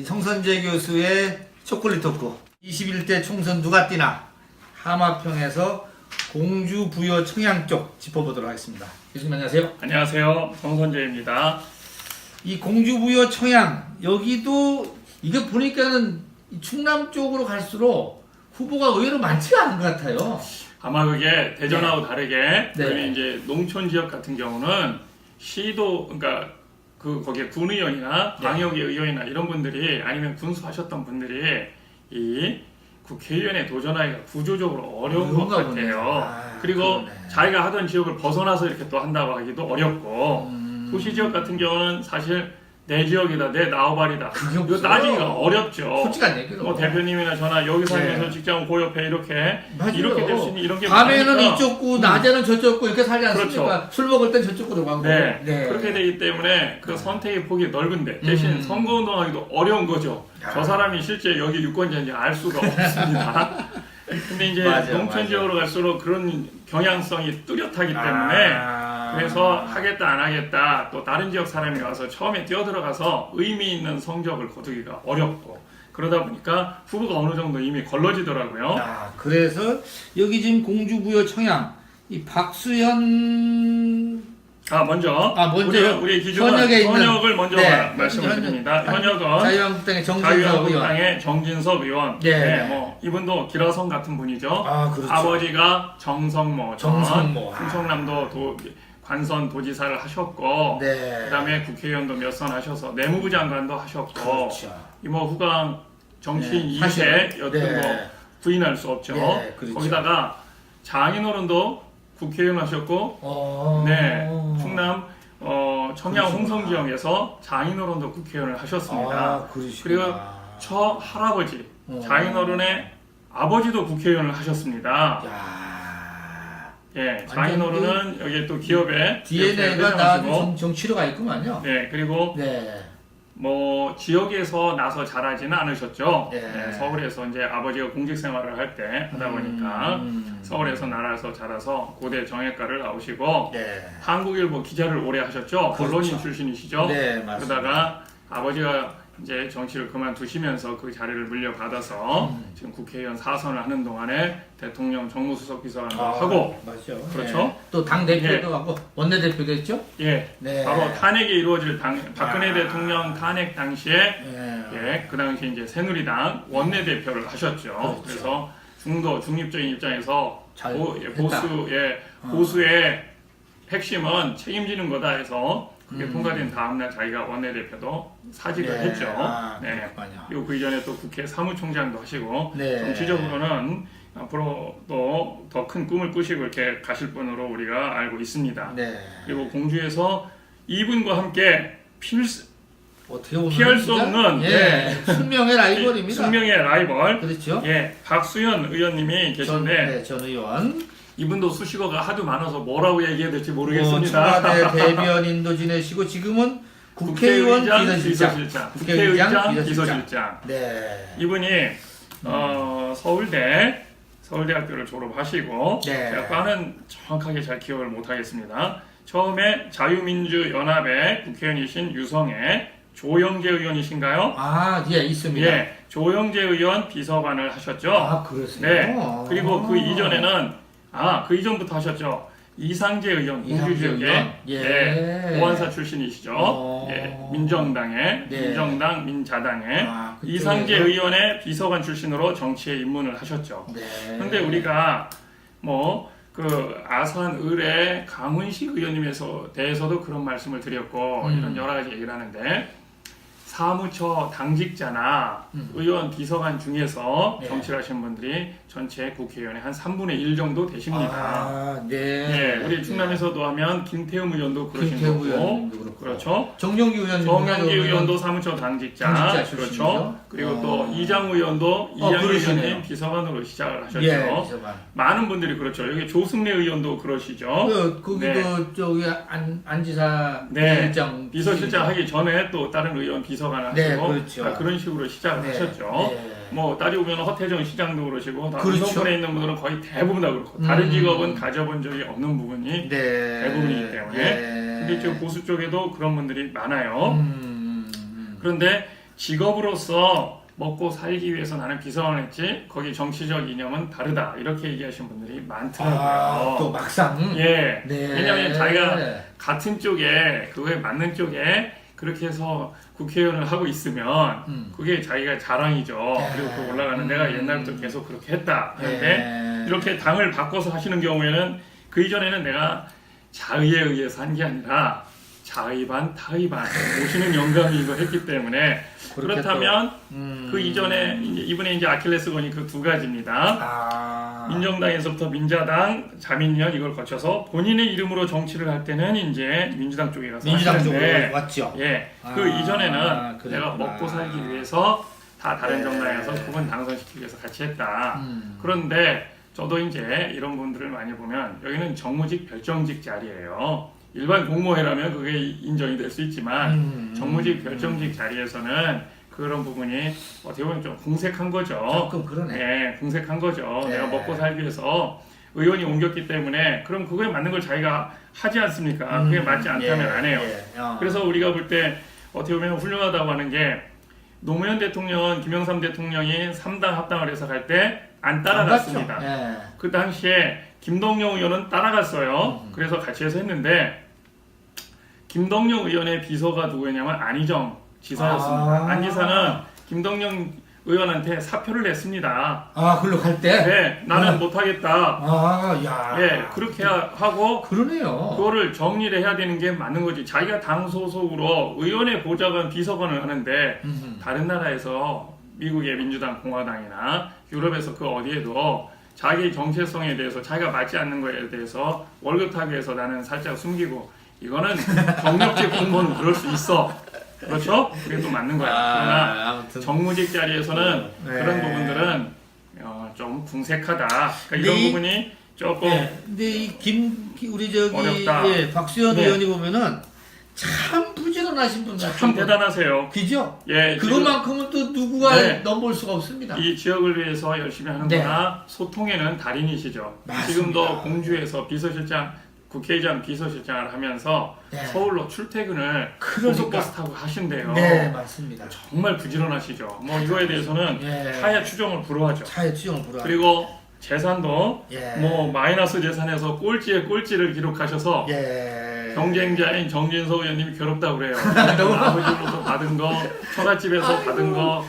이 성선재 교수의 초콜릿 토크 21대 총선 누가 뛰나 하마평에서 공주 부여 청양 쪽 짚어보도록 하겠습니다. 교수님 안녕하세요. 안녕하세요. 성선재입니다. 이 공주 부여 청양 여기도 이게 보니까는 충남 쪽으로 갈수록 후보가 의외로 많지가 않은 것 같아요. 아마 그게 대전하고 다르게 네. 우리 이제 농촌 지역 같은 경우는 시도 그러니까 거기에 군의원이나 네. 광역의 의원이나 이런 분들이 아니면 군수하셨던 분들이 이 국회의원에 도전하기가 구조적으로 어려운 것 그런가 보네요. 같아요. 그리고 그러네. 자기가 하던 지역을 벗어나서 이렇게 또 한다고 하기도 어렵고 도시 지역 같은 경우는 사실 내 지역이다, 내 나우발이다. 그게 이거 없어요. 따지기가 어렵죠. 솔직한 얘기로. 뭐 대표님이나 저나 여기 살면서 네. 직장 고 옆에 이렇게 맞아요. 이렇게 될 수 있는 이런 게 밤에는 많으니까. 이쪽 구, 낮에는 저쪽 구 이렇게 살지 않습니까? 그렇죠. 술 먹을 땐 저쪽으로 가고. 네. 그렇게 되기 때문에 그 선택의 폭이 넓은데 대신 선거운동하기도 어려운 거죠. 야. 저 사람이 실제 여기 유권자인지 알 수가 없습니다. 근데 이제 맞아요, 농촌 맞아요. 지역으로 갈수록 그런 경향성이 뚜렷하기 때문에 그래서 하겠다 안 하겠다 또 다른 지역 사람이 와서 처음에 뛰어들어가서 의미 있는 성적을 거두기가 어렵고 그러다 보니까 후보가 어느 정도 이미 걸러지더라고요. 야, 그래서 여기 지금 공주 부여 청양 이 박수현 먼저 먼저 우리 기준은 현역에 있는 현역을 먼저 네, 말씀을 드립니다. 현역은 자유한국당의 정진석 의원. 자유한국당의 정진석 의원. 네. 뭐 이분도 기라성 같은 분이죠. 그렇죠. 아버지가 정성모 정성모. 충청남도 관선 도지사를 하셨고 네. 그다음에 국회의원도 몇 선 하셔서 내무부 장관도 하셨고 그렇죠. 이모 후광 정치인 네, 2세 사실은. 여튼 네. 뭐 부인할 수 없죠. 네, 그렇죠. 거기다가 장인어른도 국회의원 하셨고 네, 충남 청양 그러시구나. 홍성 지역에서 장인어른도 국회의원을 하셨습니다. 그러시구나. 그리고 저 할아버지 장인어른의 아버지도 국회의원을 하셨습니다. 야. 예, 장인어른은 여기 또 기업에 DNA가 나 정치료가 있구만요. 네, 그리고 네. 뭐 지역에서 나서 자라지는 않으셨죠. 네. 네, 서울에서 이제 아버지가 공직 생활을 할 때 하다 보니까 서울에서 날아서 자라서 고대 정외과를 나오시고 네. 한국일보 기자를 오래 하셨죠. 그렇죠. 언론인 출신이시죠. 네, 맞습니다. 그러다가 아버지가 이제 정치를 그만두시면서 그 자리를 물려받아서 지금 국회의원 4선을 하는 동안에 대통령 정무수석 비서관도 하고 맞죠. 그렇죠. 네. 또 당 대표도 하고 원내대표도 했죠. 예, 네. 바로 탄핵이 이루어질 박근혜 대통령 탄핵 당시에 네. 예, 그 당시 이제 새누리당 원내대표를 하셨죠. 그렇죠. 그래서 중립적인 입장에서 잘 보수의 핵심은 책임지는 거다 해서 그게 통과된 다음날 자기가 원내대표도 사직을 네. 했죠. 네. 그렇군요. 그리고 그 이전에 또 국회 사무총장도 하시고 네. 정치적으로는 앞으로도 더 큰 꿈을 꾸시고 이렇게 가실 분으로 우리가 알고 있습니다. 네. 그리고 공주에서 이분과 함께 어떻게 보면 피할 수 진짜, 없는 숙명의 라이벌입니다. 숙명의 라이벌 그렇죠. 예, 박수현 의원님이 계신데 전 의원. 이분도 수식어가 하도 많아서 뭐라고 얘기해야 될지 모르겠습니다. 청와대 대변인도 지내시고 지금은 국회의원 비서실장. 국회의장 비서실장. 네. 이분이 서울대학교를 졸업하시고 네. 대학과는 정확하게 잘 기억을 못하겠습니다. 처음에 자유민주연합의 국회의원이신 유성애 조영재 의원이신가요? 있습니다. 예, 조영재 의원 비서관을 하셨죠. 그러세요? 네. 그리고 그 이전에는 그 이전부터 하셨죠. 이상재 의원 공주 지역의 보안사 출신이시죠. 민정당의 민정당 민자당의 이상재 의원의 비서관 출신으로 정치에 입문을 하셨죠. 그런데 우리가 그 아산 을의 강훈식 의원님에서 대해서도 그런 말씀을 드렸고 이런 여러 가지 얘기를 하는데 사무처 당직자나 의원 비서관 중에서 정치를 하시는 분들이 전체 국회의원의 한 3분의 1 정도 되십니다. 우리 충남에서도 하면 김태흠 의원도 그러신 거고 그렇죠. 정영기 의원도 사무처 당직자 그렇죠. 그리고 또 이장우 의원도 이장우 의원님 비서관으로 시작을 하셨죠. 많은 분들이 그렇죠. 여기 조승래 의원도 그러시죠. 거기도 저기 안지사 비서실장 하기 전에 또 다른 의원 비서관을 하시고 그렇죠. 그런 식으로 시작을 하셨죠. 뭐 따지고 보면 허태정 시장도 그러시고 정권에 있는 분들은 거의 대부분 다 그렇고 다른 직업은 가져본 적이 없는 부분이 대부분이기 때문에 근데 지금 보수 쪽에도 그런 분들이 많아요. 그런데 직업으로서 먹고 살기 위해서 나는 비서관을 했지 거기 정치적 이념은 다르다 이렇게 얘기하시는 분들이 많더라고요. 또 막상. 예. 네. 왜냐하면 자기가 같은 쪽에 그거에 맞는 쪽에 그렇게 해서 국회의원을 하고 있으면 그게 자기가 자랑이죠. 그리고 그 올라가는 내가 옛날부터 계속 그렇게 했다. 그런데 이렇게 당을 바꿔서 하시는 경우에는 그 이전에는 내가 자의에 의해서 한 게 아니라 자의 반 타의 반 모시는 영감이 이거 했기 때문에 그렇다면 그 이전에 이분의 이제 아킬레스건이 그 두 가지입니다. 민정당에서부터 민자당, 자민련 이걸 거쳐서 본인의 이름으로 정치를 할 때는 이제 민주당 쪽에 가서 민주당 하시는데, 쪽으로 왔죠. 예, 그 이전에는 그랬구나. 내가 먹고 살기 위해서 다 다른 정당에서 그분 당선시키기 위해서 같이 했다. 그런데 저도 이제 이런 분들을 많이 보면 여기는 정무직 별정직 자리예요. 일반 공무원이라면 그게 인정이 될 수 있지만 정무직 별정직 자리에서는 그런 부분이 어떻게 보면 좀 궁색한 거죠. 조금 그러네. 네, 궁색한 거죠. 네. 내가 먹고 살기 위해서 의원이 옮겼기 때문에 그럼 그거에 맞는 걸 자기가 하지 않습니까? 그게 맞지 않다면 안 해요. 그래서 우리가 볼 때 어떻게 보면 훌륭하다고 하는 게 노무현 대통령은 김영삼 대통령이 3당 합당을 해서 갈 때 안 따라갔습니다. 그 당시에 김동영 의원은 따라갔어요. 그래서 같이 해서 했는데 김동영 의원의 비서가 누구였냐면 안희정 지사였습니다. 안 지사는 김동영 의원한테 사표를 냈습니다. 글로 갈 때? 네, 나는 못하겠다. 야. 예, 그렇게 하고 그러네요. 그거를 정리를 해야 되는 게 맞는 거지. 자기가 당 소속으로 의원의 보좌관, 비서관을 하는데 다른 나라에서 미국의 민주당, 공화당이나 유럽에서 그 어디에도 자기 정체성에 대해서 자기가 맞지 않는 거에 대해서 월급 타기 위해서 나는 살짝 숨기고 이거는 경력직 공무원은 그럴 수 있어. 그렇죠? 그게 또 맞는 거야. 그러나 아무튼. 정무직 자리에서는 그런 부분들은 좀 궁색하다. 그러니까 이런 부분이 조금 근데 우리 저기 어렵다. 박수현 의원이 보면은 참 부지런하신 분 같아요. 참 대단하세요. 그죠? 예, 그것만큼은 또 누구가 넘볼 수가 없습니다. 이 지역을 위해서 열심히 하는거나 소통에는 달인이시죠. 맞습니다. 지금도 공주에서 비서실장, 국회의장 비서실장을 하면서 서울로 출퇴근을 고속버스 타고 하신대요. 네, 맞습니다. 정말 부지런하시죠. 뭐 이거에 대해서는 하야 추정을 불허하죠. 차에 추정을 불허하죠. 그리고 재산도 뭐 마이너스 재산에서 꼴찌에 꼴찌를 기록하셔서 경쟁자인 정진석 의원님이 괴롭다고 그래요. 아버지로부터 받은 거, 처갓집에서 받은 거.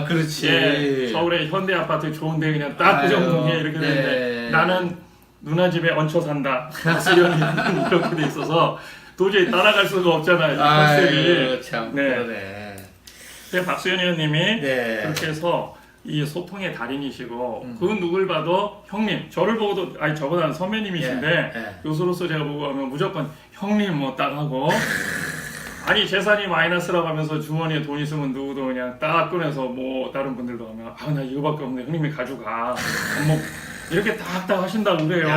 그렇지. 서울의 현대 아파트 좋은데 그냥 딱 그 정도에 이렇게 되는데 나는 누나 집에 얹혀 산다. 수련이 이렇게 돼 있어서 도저히 따라갈 수가 없잖아요. 이 컨셉이. 참 네. 그러네. 근데 박수현 의원님이 그렇게 해서 이 소통의 달인이시고 그 누굴 봐도 형님 저를 보고도 아니 저보다는 선배님이신데 교수로서 제가 보고 하면 무조건 형님 뭐 딱 하고 아니 재산이 마이너스라고 하면서 주머니에 돈 있으면 누구도 그냥 딱 꺼내서 뭐 다른 분들도 하면 나 이거밖에 없네 형님이 가져가 뭐 이렇게 딱딱 하신다고 그래요.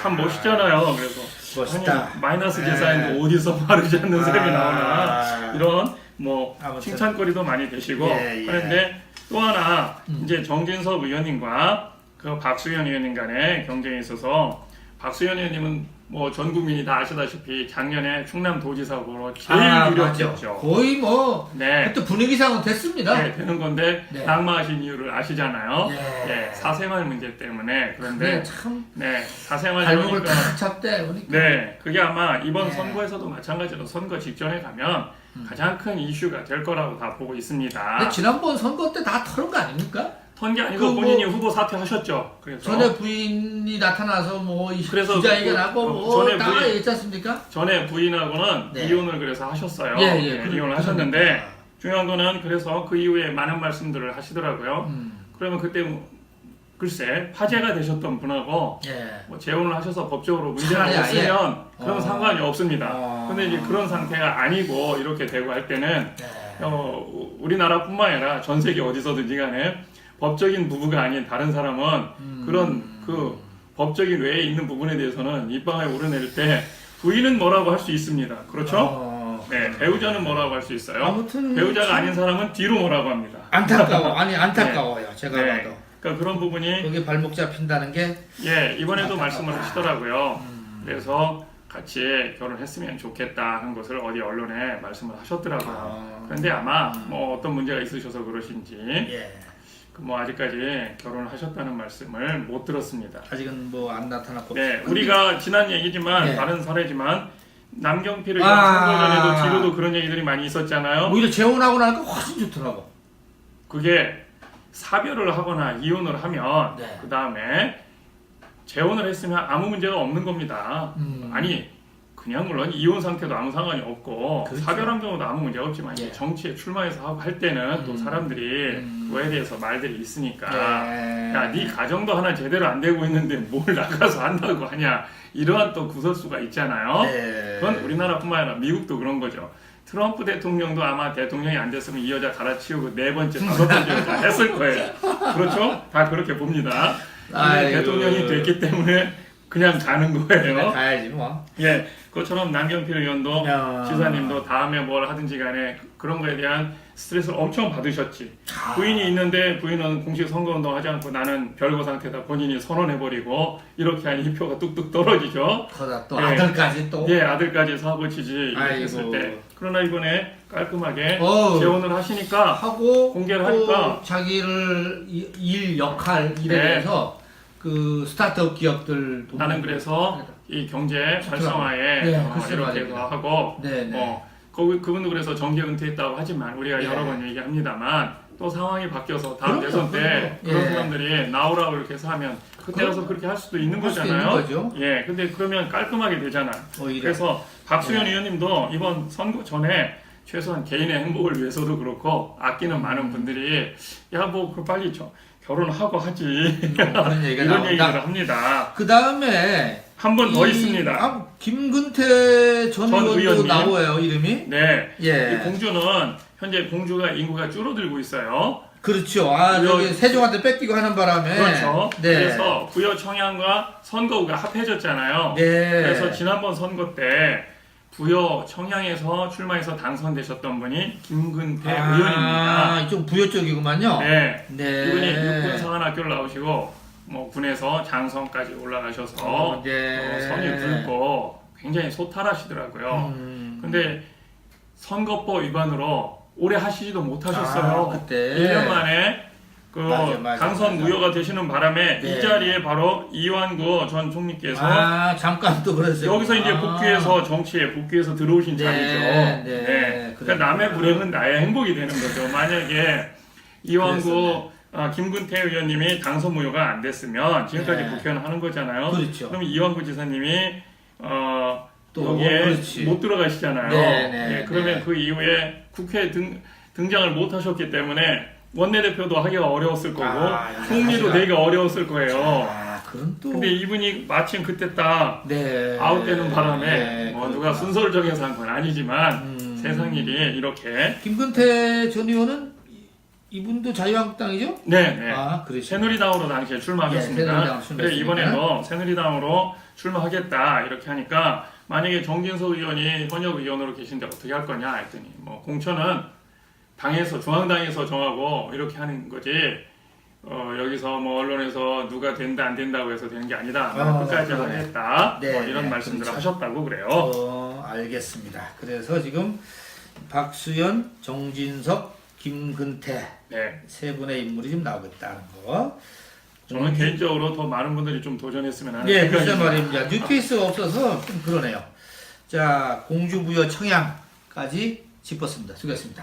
참 멋있잖아요. 그래서 멋있다. 아니, 마이너스 재산인데 어디서 마르지 않는 셈이 나오나 이런 뭐 칭찬거리도 많이 되시고 그런데 또 하나 이제 정진석 의원님과 그 박수현 의원님 간의 경쟁에 있어서 박수현 의원님은 뭐 전 국민이 다 아시다시피 작년에 충남도지사 후보로 제일 유력했죠. 거의 뭐 그때 분위기상은 됐습니다. 되는 건데 낙마하신 이유를 아시잖아요. 사생활 문제 때문에 그런데 참 사생활 발목을 탁 잡대 보니까. 그게 아마 이번 선거에서도 마찬가지로 선거 직전에 가면 가장 큰 이슈가 될 거라고 다 보고 있습니다. 근데 지난번 선거 때 다 털은 거 아닙니까? 턴 게 아니고 본인이 후보 사퇴하셨죠. 그래서 전에 부인이 나타나서 뭐 그래서 기자회견하고 뭐 다 얘기했지 않습니까? 전에 부인하고는 이혼을 그래서 하셨어요. 이혼을 하셨는데 그러니까. 중요한 거는 그래서 그 이후에 많은 말씀들을 하시더라고요. 그러면 그때 글쎄 화제가 되셨던 분하고 뭐 재혼을 하셔서 법적으로 문제가 없으면 그런 상관이 없습니다. 근데 이제 그런 상태가 아니고 이렇게 되고 할 때는 우리나라뿐만 아니라 전 세계 어디서든지 간에 법적인 부부가 아닌 다른 사람은 그런 그 법적인 외에 있는 부분에 대해서는 입방을 오르낼 때 부인은 뭐라고 할 수 있습니다. 그렇죠? 배우자는 뭐라고 할 수 있어요. 아무튼 배우자가 아닌 사람은 뒤로 뭐라고 합니다. 안타까워요. 제가 봐도. 그러니까 그런 부분이 여기 발목 잡힌다는 게 이번에도 말씀을 하시더라고요. 그래서 같이 결혼했으면 좋겠다 하는 것을 어디 언론에 말씀을 하셨더라고요. 아. 그런데 아마 뭐 어떤 문제가 있으셔서 그러신지 예. 뭐 아직까지 결혼을 하셨다는 말씀을 못 들었습니다. 아직은 뭐 안 나타났고. 네, 우리가 지난 얘기지만 네. 다른 사례지만 남경필을 선거 전에도 뒤로도 그런 얘기들이 많이 있었잖아요. 오히려 재혼하고 나니까 훨씬 좋더라고. 그게 사별을 하거나 이혼을 하면 네. 그 다음에 재혼을 했으면 아무 문제가 없는 겁니다. 아니 그냥 물론 이혼 상태도 아무 상관이 없고 그렇죠. 사별한 경우도 아무 문제가 없지만 예. 정치에 출마해서 하고 할 때는 또 사람들이 그거에 대해서 말들이 있으니까 예. 야, 네 가정도 하나 제대로 안 되고 있는데 뭘 나가서 한다고 하냐 이러한 또 구설수가 있잖아요. 네. 그건 우리나라뿐만 아니라 미국도 그런 거죠. 트럼프 대통령도 아마 대통령이 안 됐으면 이 여자 갈아치우고 4번째, 5번째 여자 했을 거예요. 그렇죠? 다 그렇게 봅니다. 근데 대통령이 됐기 때문에 그냥 가는 거예요. 가야지 뭐. 예, 그것처럼 남경필 의원도 야. 지사님도 다음에 뭘 하든지 간에 그런 거에 대한 스트레스를 엄청 받으셨지. 부인이 있는데 부인은 공식 선거운동 하지 않고 나는 별거 상태다 본인이 선언해버리고 이렇게 하니 표가 뚝뚝 떨어지죠. 거다 또 예. 아들까지 또. 예, 아들까지 사고치지 이렇게 아이고. 했을 때. 그러나 이번에 깔끔하게 어우. 재혼을 하시니까 하고 공개를 또 하니까. 자기를 일 역할 일에 네. 대해서 그 스타트업 기업들 돈 나는 벌고. 그래서 이 경제 활성화에 네, 글쎄 이렇게 말입니다. 해서 하고 네, 네. 그분도 그래서 정계 은퇴했다고 하지만 우리가 예. 여러 번 얘기합니다만 또 상황이 바뀌어서 다음 그럼요, 대선 때 그럼요. 그런 예. 사람들이 나오라고 이렇게 해서 하면 그때 가서 그렇게 할 수도 있는 할 수도 거잖아요. 있는 거죠. 예, 근데 그러면 깔끔하게 되잖아요. 오히려. 그래서 박수현 네. 의원님도 이번 선거 전에 최소한 개인의 행복을 위해서도 그렇고 아끼는 많은 분들이 야 뭐 그 빨리 결혼하고 하지 그런 얘기가 이런 나온다. 얘기를 합니다. 그 다음에 한 번 더 있습니다. 김근태 전 전 의원도 의원님. 나와요 이름이. 네, 예. 이 공주는 현재 공주가 인구가 줄어들고 있어요. 그렇죠. 부여- 저기 세종한테 뺏기고 하는 바람에. 그렇죠. 네. 그래서 부여 청양과 선거구가 합해졌잖아요. 네. 그래서 지난번 선거 때 부여 청양에서 출마해서 당선되셨던 분이 김근태 의원입니다. 이쪽 부여 쪽이구만요. 네. 네. 이분이 육군 사관학교를 나오시고 뭐 군에서 장성까지 올라가셔서 네. 선이 굵고 굉장히 소탈하시더라고요. 근데 선거법 위반으로 오래 하시지도 못하셨어요. 그때. 1년 만에 그 맞아. 당선 무효가 되시는 바람에 네. 이 자리에 바로 이완구 전 총리께서 잠깐 또 그랬어요. 여기서 이제 복귀해서 정치에 복귀해서 들어오신 네, 자리죠. 네. 그러니까 남의 불행은 나의 행복이 되는 거죠. 만약에 이완구 김근태 의원님이 당선 무효가 안 됐으면 지금까지 네. 국회의원 하는 거잖아요. 그렇죠. 그럼 이완구 지사님이 또 여기에 그렇지. 못 들어가시잖아요. 네, 예, 그러면 네. 그 이후에 국회에 등장을 못 하셨기 때문에 원내대표도 하기가 어려웠을 거고 총리도 되기가 어려웠을 거예요. 그럼 또. 근데 이분이 마침 그때 딱 네. 아웃되는 바람에 네, 뭐 누가 순서를 정해서 한 건 아니지만 세상 일이 이렇게 김근태 전 의원은 이분도 자유한국당이죠? 네. 그렇죠. 새누리당으로 당시에 출마하셨습니다. 네, 새누리당 출마했습니다. 그래 이번에도 새누리당으로 출마하겠다 이렇게 하니까 만약에 정진석 의원이 현역 의원으로 계신데 어떻게 할 거냐 했더니 뭐 공천은 당에서 중앙당에서 정하고 이렇게 하는 거지 여기서 뭐 언론에서 누가 된다 안 된다고 해서 되는 게 아니다. 끝까지 그러네. 하겠다. 네, 뭐 이런 네, 말씀들을 그렇죠. 하셨다고 그래요. 알겠습니다. 그래서 지금 박수현, 정진석, 김근태 네. 세 분의 인물이 지금 나오고 있다는 거. 저는 개인적으로 더 많은 분들이 좀 도전했으면 하는 예, 글쎄 생각입니다. 말입니다. 뉴페이스가 없어서 좀 그러네요. 자, 공주부여 청양까지 짚었습니다. 수고했습니다.